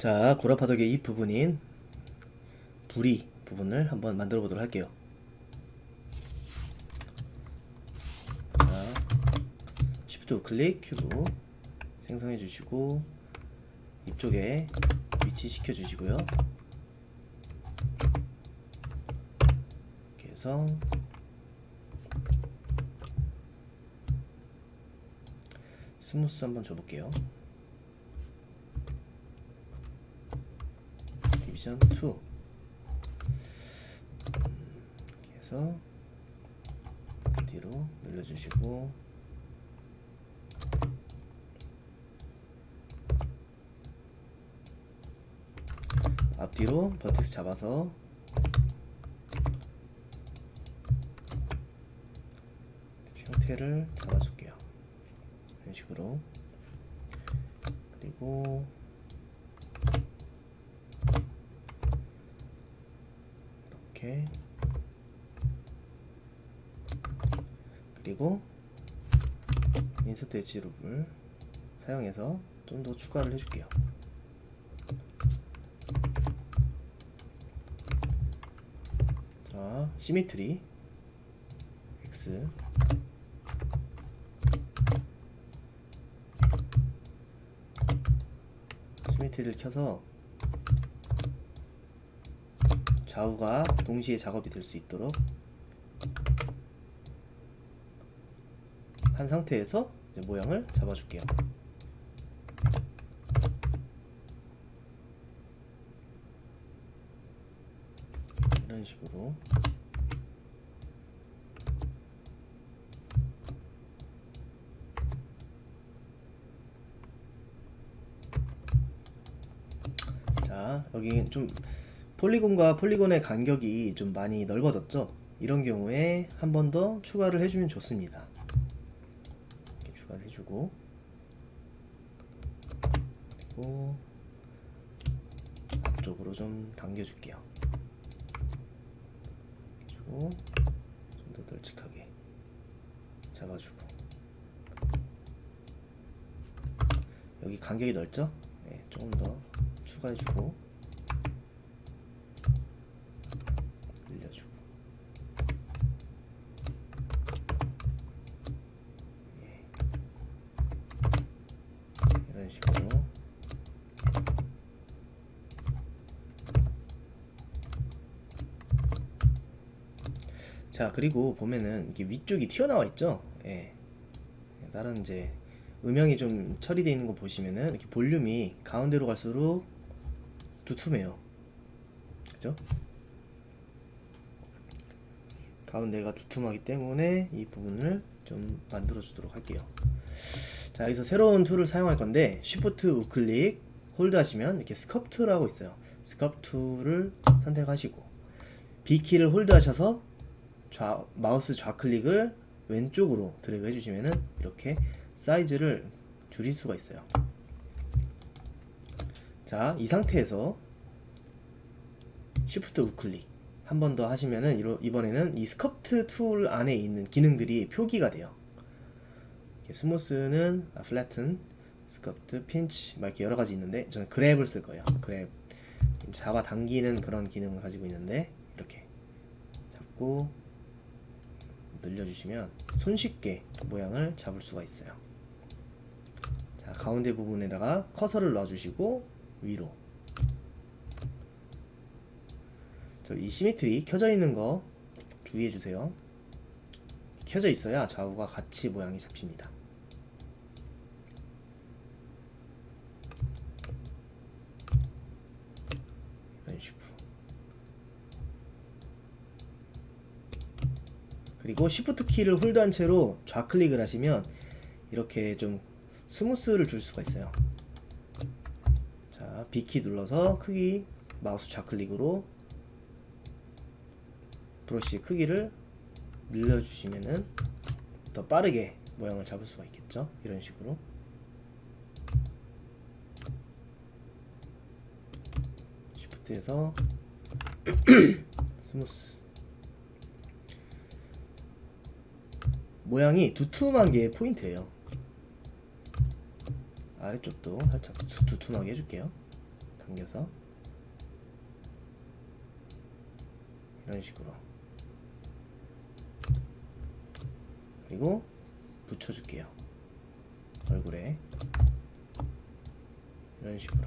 자, 고라파덕의 이 부분인 부리 부분을 한번 만들어 보도록 할게요. 자, Shift 우클릭 큐브 생성해 주시고 이쪽에 위치시켜 주시고요. 이렇게 해서 스무스 한번 줘볼게요. 디비전 2 이렇게 해서 뒤로 늘려주시고 앞뒤로 버텍스 잡아서 형태를 잡아줄게요. 이런 식으로. 그리고 이렇게, 그리고 인서트 엣지 룹을 사용해서 좀 더 추가를 해줄게요. 자, 시미트리 X 시미트리를 켜서 좌우가 동시에 작업이 될 수 있도록 한 상태에서 이제 모양을 잡아줄게요. 이런 식으로. 자, 여기 좀 폴리곤과 폴리곤의 간격이 좀 많이 넓어졌죠? 이런 경우에 한 번 더 추가를 해주면 좋습니다. 이렇게 추가를 해주고, 그리고 앞쪽으로 좀 당겨줄게요. 그리고 좀 더 널찍하게 잡아주고, 여기 간격이 넓죠? 네, 조금 더 추가해주고 늘려주고. 예. 이런 식으로. 자, 그리고 보면은 이게 위쪽이 튀어나와 있죠? 예. 다른 이제 음영이 좀 처리되어 있는 거 보시면은 이렇게 볼륨이 가운데로 갈수록 두툼해요. 그죠? 가운데가 두툼하기 때문에 이 부분을 좀 만들어 주도록 할게요. 자, 여기서 새로운 툴을 사용할 건데 Shift 우클릭 홀드 하시면 이렇게 스culpt라고 있어요. 스culpt를 선택하시고 B키를 홀드 하셔서 마우스 좌클릭을 왼쪽으로 드래그 해주시면은 이렇게 사이즈를 줄일 수가 있어요. 자, 이 상태에서 Shift 우클릭 한 번 더 하시면은 이번에는 이 스culpt 툴 안에 있는 기능들이 표기가 돼요. 스무스는 플래튼, 스culpt, 핀치 막 이렇게 여러 가지 있는데 저는 그랩을 쓸 거예요. 그랩 잡아 당기는 그런 기능을 가지고 있는데 이렇게 잡고 늘려주시면 손쉽게 모양을 잡을 수가 있어요. 자, 가운데 부분에다가 커서를 놔주시고 위로. 이 시미트리 켜져 있는 거 주의해 주세요. 켜져 있어야 좌우가 같이 모양이 잡힙니다. 이런 식으로. 그리고 Shift 키를 홀드한 채로 좌클릭을 하시면 이렇게 좀 스무스를 줄 수가 있어요. 자, B키 눌러서 크기 마우스 좌클릭으로 브러쉬 크기를 늘려주시면은 더 빠르게 모양을 잡을 수가 있겠죠. 이런 식으로. Shift에서 스무스. 모양이 두툼한 게 포인트예요. 아래쪽도 살짝 두툼하게 해줄게요. 당겨서 이런 식으로, 그리고 붙여줄게요. 얼굴에 이런 식으로.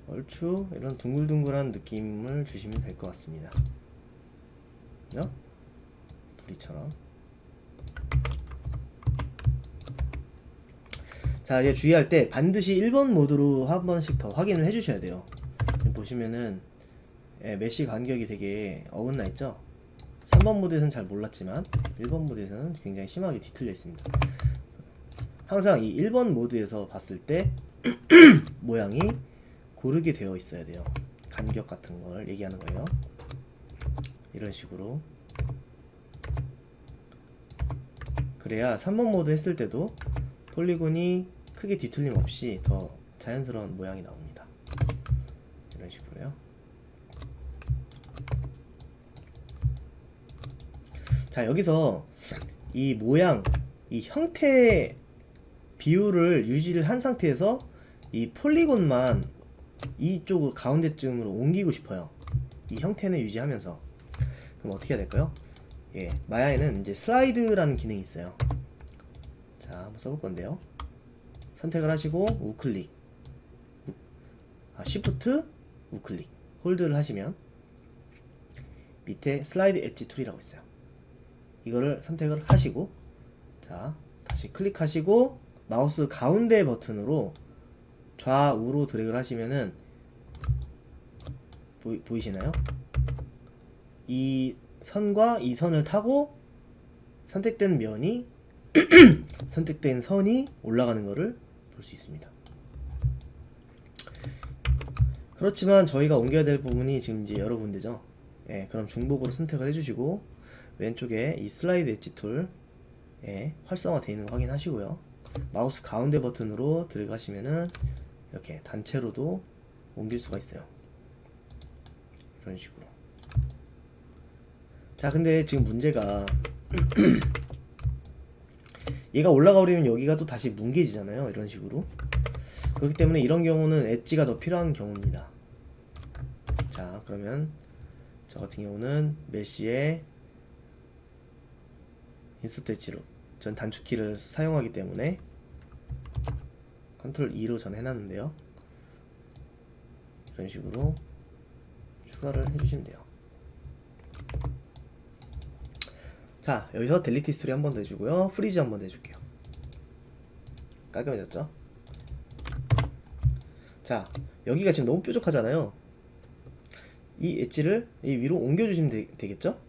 얼추 이런 둥글둥글한 느낌을 주시면 될 것 같습니다. 그죠? 부리처럼. 자, 이제 주의할 때 반드시 1번 모드로 한 번씩 더 확인을 해주셔야 돼요. 지금 보시면은 메쉬 간격이 되게 어긋나 있죠? 3번 모드에서는 잘 몰랐지만 1번 모드에서는 굉장히 심하게 뒤틀려 있습니다. 항상 이 1번 모드에서 봤을 때 모양이 고르게 되어 있어야 돼요. 간격 같은 걸 얘기하는 거예요. 이런 식으로. 그래야 3번 모드 했을 때도 폴리곤이 크게 뒤틀림 없이 더 자연스러운 모양이 나옵니다. 이런 식으로요. 자, 여기서 이 모양, 이 형태 비율을 유지를 한 상태에서 이 폴리곤만 이쪽으로 가운데쯤으로 옮기고 싶어요. 이 형태는 유지하면서. 그럼 어떻게 해야 될까요? 예, 마야에는 이제 슬라이드라는 기능이 있어요. 자, 한번 써볼 건데요. 선택을 하시고 우클릭, 쉬프트 우클릭, 홀드를 하시면 밑에 슬라이드 엣지 툴이라고 있어요. 이거를 선택을 하시고, 자, 다시 클릭하시고 마우스 가운데 버튼으로 좌우로 드래그를 하시면은 보이시나요? 이 선과 이 선을 타고 선택된 면이 선택된 선이 올라가는 것을 볼 수 있습니다. 그렇지만 저희가 옮겨야 될 부분이 지금 이제 여러 군데죠. 예, 그럼 중복으로 선택을 해주시고 왼쪽에 이 슬라이드 엣지 툴 활성화되어 있는 거 확인하시고요. 마우스 가운데 버튼으로 들어가시면은 이렇게 단체로도 옮길 수가 있어요. 이런 식으로. 자, 근데 지금 문제가 얘가 올라가 버리면 여기가 또 다시 뭉개지잖아요. 이런 식으로. 그렇기 때문에 이런 경우는 엣지가 더 필요한 경우입니다. 자, 그러면 저 같은 경우는 메쉬의 인서트 엣지로 전 단축키를 사용하기 때문에 컨트롤 E로 전 해놨는데요. 이런 식으로 추가를 해주시면 돼요. 자, 여기서 델리트 히스토리 한 번 더 해주고요. 프리즈 한 번 더 해줄게요. 깔끔해졌죠? 자, 여기가 지금 너무 뾰족하잖아요. 이 엣지를 이 위로 옮겨주시면 되겠죠?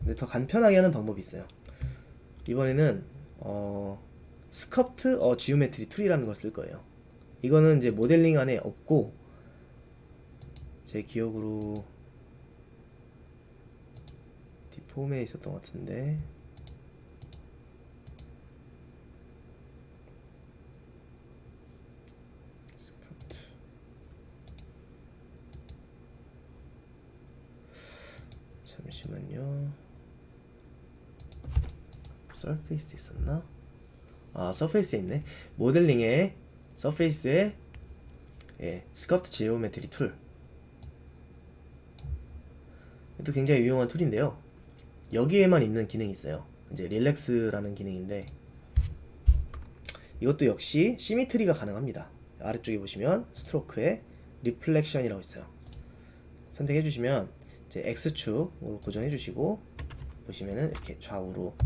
근데 더 간편하게 하는 방법이 있어요. 이번에는 스컵트 지오메트리 툴이라는 걸 쓸 거예요. 이거는 이제 모델링 안에 없고 제 기억으로 디폼에 있었던 것 같은데, 잠시만요. 서페이스 있었나? 아, 서페이스에 있네. 모델링에 서페이스에 스컵트 지오메트리 툴. 또 굉장히 유용한 툴인데요. 여기에만 있는 기능이 있어요. 이제 릴렉스라는 기능인데 이것도 역시 시미트리가 가능합니다. 아래쪽에 보시면 스트로크에 리플렉션이라고 있어요. 선택해 주시면 이제 X축으로 고정해 주시고 보시면은 이렇게 좌우로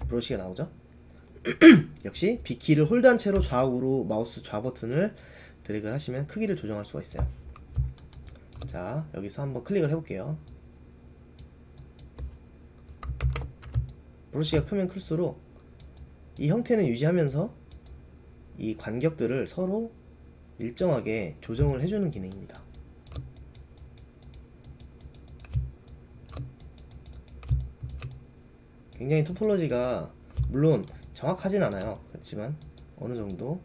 브러쉬가 나오죠. 역시 B키를 홀드한 채로 좌우로 마우스 좌 버튼을 드래그를 하시면 크기를 조정할 수가 있어요. 자, 여기서 한번 클릭을 해볼게요. 브러쉬가 크면 클수록 이 형태는 유지하면서 이 간격들을 서로 일정하게 조정을 해주는 기능입니다. 굉장히 토폴로지가 물론 정확하진 않아요. 그렇지만 어느 정도.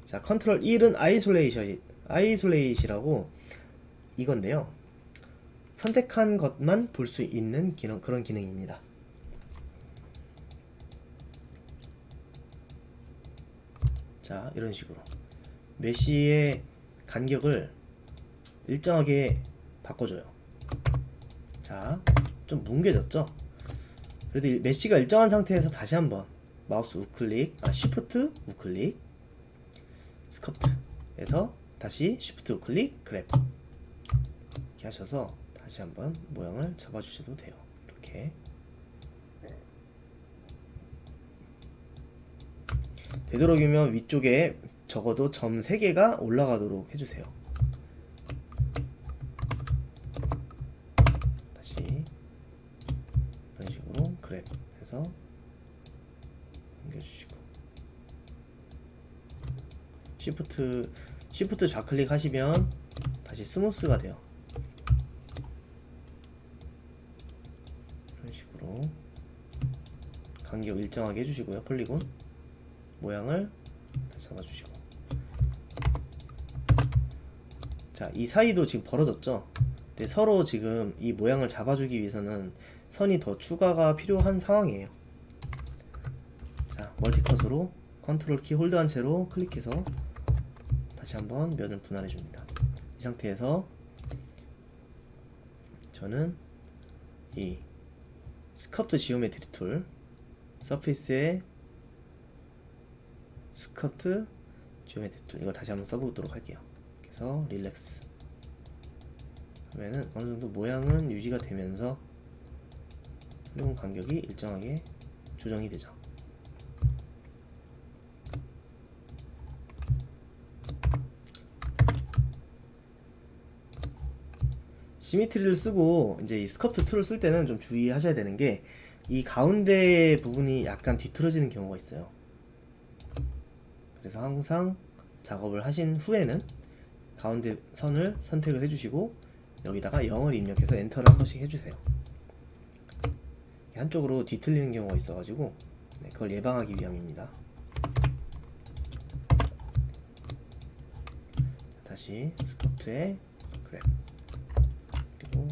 자, 컨트롤 1은 아이솔레이시라고 이건데요. 선택한 것만 볼 수 있는 그런 기능입니다. 자, 이런 식으로 메쉬의 간격을 일정하게 바꿔줘요. 자, 좀 뭉개졌죠? 그래도 메쉬가 일정한 상태에서 다시 한번 마우스 우클릭, 쉬프트 우클릭, 스커프트에서 다시 쉬프트 우클릭, 그랩 이렇게 하셔서 다시 한번 모양을 잡아주셔도 돼요. 이렇게 되도록이면 위쪽에 적어도 점 3개가 올라가도록 해주세요. 다시 이런 식으로 그랩 해서 옮겨주시고, 쉬프트 좌클릭 하시면 다시 스무스가 돼요. 이런 식으로 간격 일정하게 해주시고요. 폴리곤 모양을 다시 잡아주시고, 자, 이 사이도 지금 벌어졌죠? 근데 서로 지금 이 모양을 잡아주기 위해서는 선이 더 추가가 필요한 상황이에요. 자, 멀티컷으로 컨트롤 키 홀드한 채로 클릭해서 다시 한번 면을 분할해 줍니다. 이 상태에서 저는 이 스커프트 지오메트리 툴, 서페이스에 스커프트 지오메트리 툴, 이거 다시 한번 써보도록 할게요. 그래서 릴렉스 하면은 어느정도 모양은 유지가 되면서 폴리곤 간격이 일정하게 조정이 되죠. 시미트리를 쓰고 이제 이 스커프트 툴을 쓸 때는 좀 주의하셔야 되는 게, 이 가운데 부분이 약간 뒤틀어지는 경우가 있어요. 그래서 항상 작업을 하신 후에는 가운데 선을 선택을 해주시고 여기다가 0을 입력해서 엔터를 한 번씩 해주세요. 한쪽으로 뒤틀리는 경우가 있어가지고 그걸 예방하기 위함입니다. 다시 스커프트에 그랩, 그리고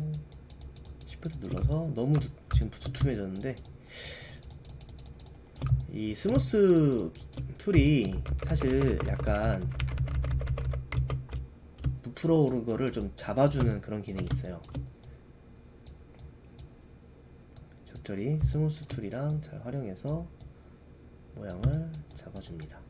시프트 눌러서 너무 지금 두툼해졌는데, 이 스무스 툴이 사실 약간 부풀어 오른 거를 좀 잡아주는 그런 기능이 있어요. 적절히 스무스 툴이랑 잘 활용해서 모양을 잡아줍니다.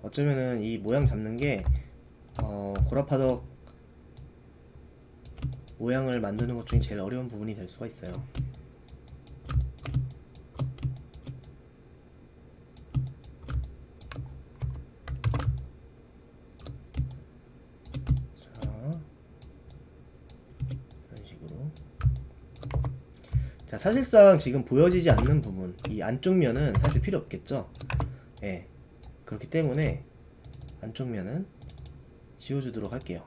어쩌면은 이 모양 잡는 게 고라파덕 모양을 만드는 것 중에 제일 어려운 부분이 될 수가 있어요. 이런 식으로. 자, 사실상 지금 보여지지 않는 부분, 이 안쪽 면은 사실 필요 없겠죠? 예. 그렇기 때문에 안쪽 면은 지워주도록 할게요.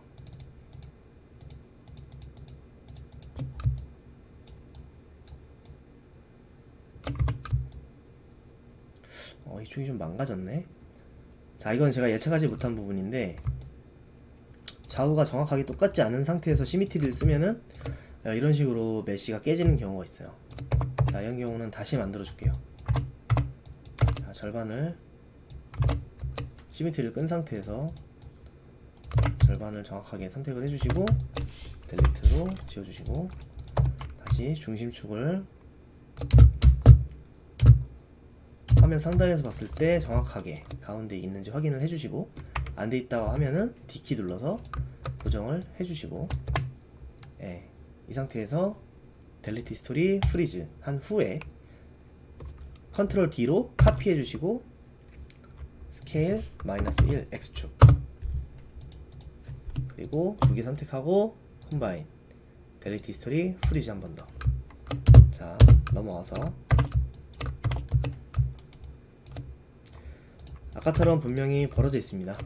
이쪽이 좀 망가졌네. 자, 이건 제가 예측하지 못한 부분인데, 좌우가 정확하게 똑같지 않은 상태에서 시미트리를 쓰면은 이런 식으로 메쉬가 깨지는 경우가 있어요. 자, 이런 경우는 다시 만들어 줄게요. 자, 절반을 시미트리를 끈 상태에서 절반을 정확하게 선택을 해주시고 델리트로 지워주시고, 다시 중심축을 화면 상단에서 봤을 때 정확하게 가운데 있는지 확인을 해주시고, 안 돼 있다고 하면은 D키 눌러서 고정을 해주시고, 이 상태에서 델리트 스토리 프리즈 한 후에 컨트롤 D로 카피해 주시고 스케일 -1 X축, 그리고 두 개 선택하고 컴바인 델리트 스토리 프리즈 한 번 더. 자, 넘어와서 아까처럼 분명히 벌어져 있습니다.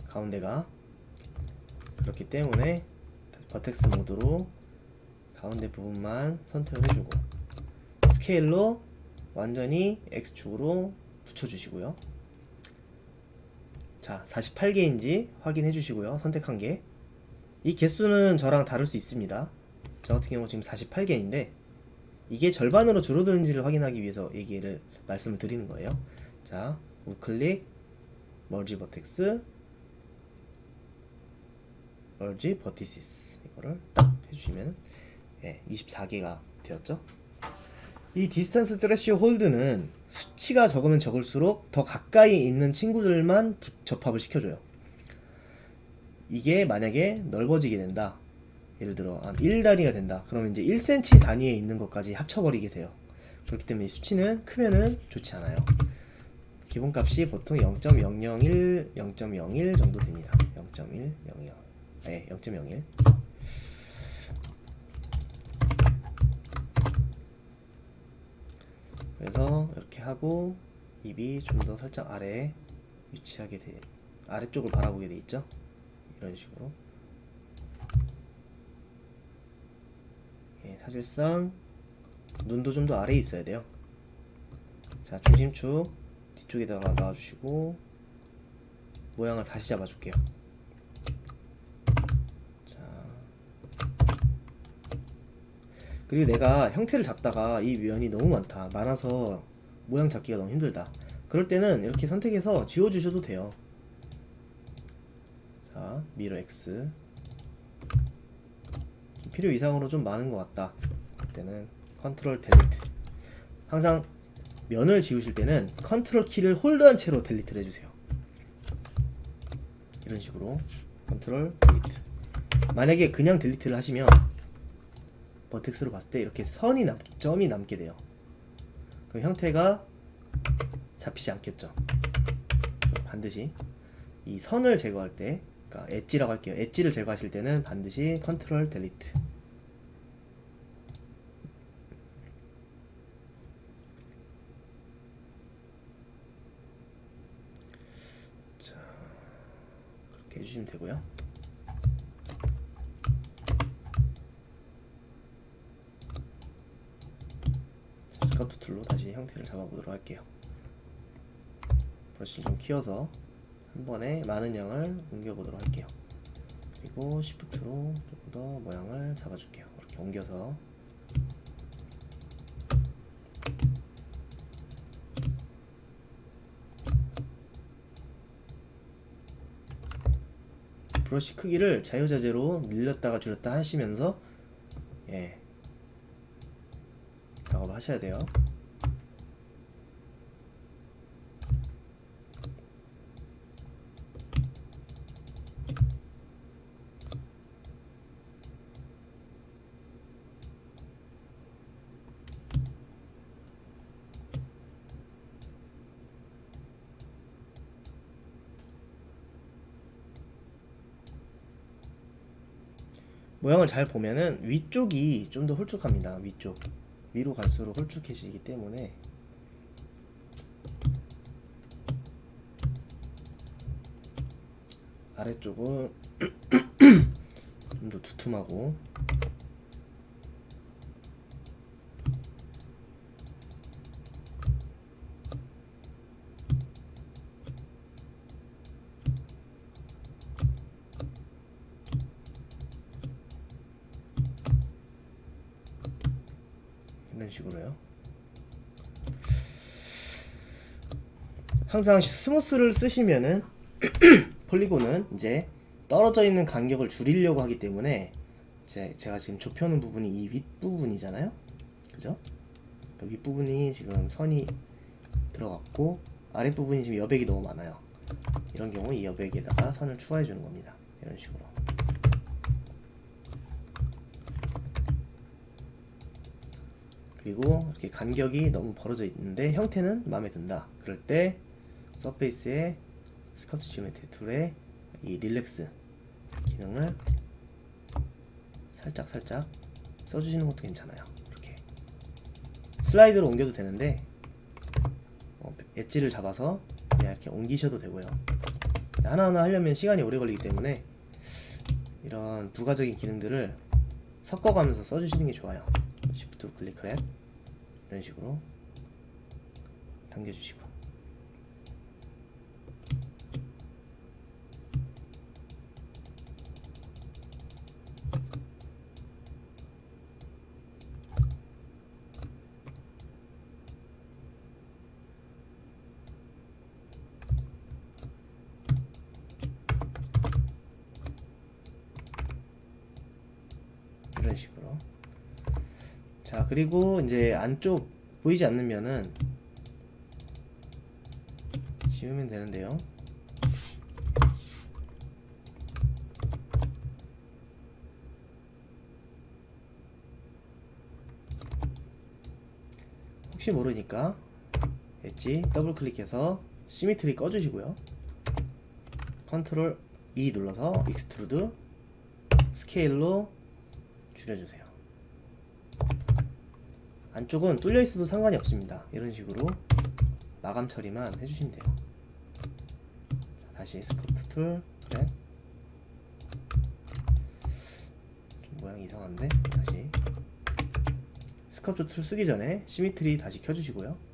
가운데가. 그렇기 때문에 버텍스 모드로 가운데 부분만 선택을 해주고 스케일로 완전히 X축으로 붙여주시고요. 자, 48개인지 확인해 주시고요. 선택한 게. 이 개수는 저랑 다를 수 있습니다. 저 같은 경우 지금 48개인데 이게 절반으로 줄어드는지를 확인하기 위해서 말씀을 드리는 거예요. 자, 우클릭, 멀지 버텍스, 멀지 버티시스 이거를 딱 해주시면 24개가 되었죠. 이 디스턴스 트래시오 홀드는 수치가 적으면 적을수록 더 가까이 있는 친구들만 접합을 시켜줘요. 이게 만약에 넓어지게 된다, 예를 들어 1단위가 된다, 그러면 이제 1cm 단위에 있는 것까지 합쳐버리게 돼요. 그렇기 때문에 이 수치는 크면은 좋지 않아요. 기본값이 보통 0.001, 0.01 정도 됩니다. 0.100, 네, 0.01. 그래서 이렇게 하고 입이 좀 더 살짝 아래에 위치하게 돼, 아래쪽을 바라보게 돼 있죠. 이런 식으로. 사실상 눈도 좀 더 아래에 있어야 돼요. 자, 중심축 뒤쪽에다가 놔주시고 모양을 다시 잡아줄게요. 자, 그리고 내가 형태를 잡다가 이 면이 너무 많아서 모양 잡기가 너무 힘들다, 그럴 때는 이렇게 선택해서 지워주셔도 돼요. 자, 미러 X. 필요 이상으로 좀 많은 것 같다, 그때는 컨트롤 델리트. 항상 면을 지우실 때는 컨트롤 키를 홀드한 채로 델리트를 해주세요. 이런 식으로 컨트롤 델리트. 만약에 그냥 델리트를 하시면 버텍스로 봤을 때 이렇게 점이 남게 돼요. 그럼 형태가 잡히지 않겠죠. 반드시 이 선을 제거할 때, 그러니까 엣지라고 할게요. 엣지를 제거하실 때는 반드시 컨트롤 델리트. 자, 그렇게 해주시면 되고요. 스카우트 툴로 다시 형태를 잡아보도록 할게요. 브러쉬를 좀 키워서 한 번에 많은 양을 옮겨보도록 할게요. 그리고 시프트로 좀 더 모양을 잡아줄게요. 이렇게 옮겨서. 브러쉬 크기를 자유자재로 늘렸다가 줄였다 하시면서 작업을 하셔야 돼요. 모양을 잘 보면은 위쪽이 좀 더 홀쭉합니다. 위쪽. 위로 갈수록 홀쭉해지기 때문에 아래쪽은 좀 더 두툼하고, 이런 식으로요. 항상 스무스를 쓰시면은 폴리곤은 이제 떨어져 있는 간격을 줄이려고 하기 때문에 제가 지금 좁혀놓은 부분이 이 윗부분이잖아요. 그죠? 그 윗부분이 지금 선이 들어갔고 아랫부분이 지금 여백이 너무 많아요. 이런 경우 이 여백에다가 선을 추가해 주는 겁니다. 이런 식으로. 그리고 이렇게 간격이 너무 벌어져 있는데 형태는 마음에 든다, 그럴 때 서페이스의 스커트 지오메트리 툴에 이 릴렉스 기능을 살짝 써주시는 것도 괜찮아요. 이렇게 슬라이드로 옮겨도 되는데 엣지를 잡아서 그냥 이렇게 옮기셔도 되고요. 하나하나 하려면 시간이 오래 걸리기 때문에 이런 부가적인 기능들을 섞어가면서 써주시는 게 좋아요. Shift 우클릭 크랙 이런 식으로 당겨주시고, 이런 식으로. 자, 그리고 이제 안쪽 보이지 않으면은 지우면 되는데요. 혹시 모르니까 엣지 더블 클릭해서 시미트리 꺼주시고요. 컨트롤 E 눌러서 익스트루드 스케일로 줄여주세요. 안쪽은 뚫려 있어도 상관이 없습니다. 이런 식으로 마감 처리만 해주시면 돼요. 자, 다시 스커트 툴 그래. 좀 모양이 이상한데 다시 스커트 툴 쓰기 전에 시미트리 다시 켜주시고요.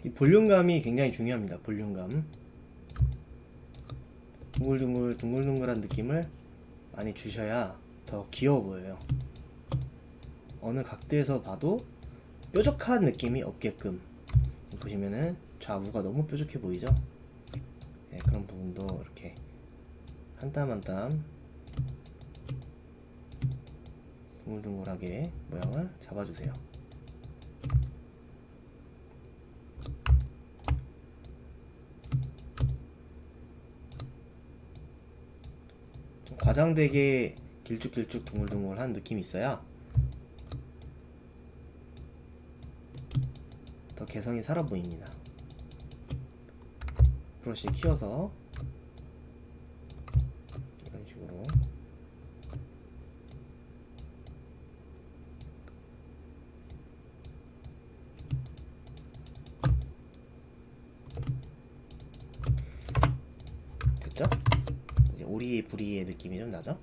이 볼륨감이 굉장히 중요합니다. 볼륨감. 둥글둥글한 느낌을 많이 주셔야 더 귀여워 보여요. 어느 각도에서 봐도 뾰족한 느낌이 없게끔. 보시면은 좌우가 너무 뾰족해 보이죠? 네, 그런 부분도 이렇게 한 땀 한 땀 둥글둥글하게 모양을 잡아주세요. 좀 과장되게 길쭉길쭉 둥글둥글한 느낌이 있어야 더 개성이 살아 보입니다. 브러쉬 키워서 이런 식으로 됐죠? 이제 오리부리의 느낌이 좀 나죠?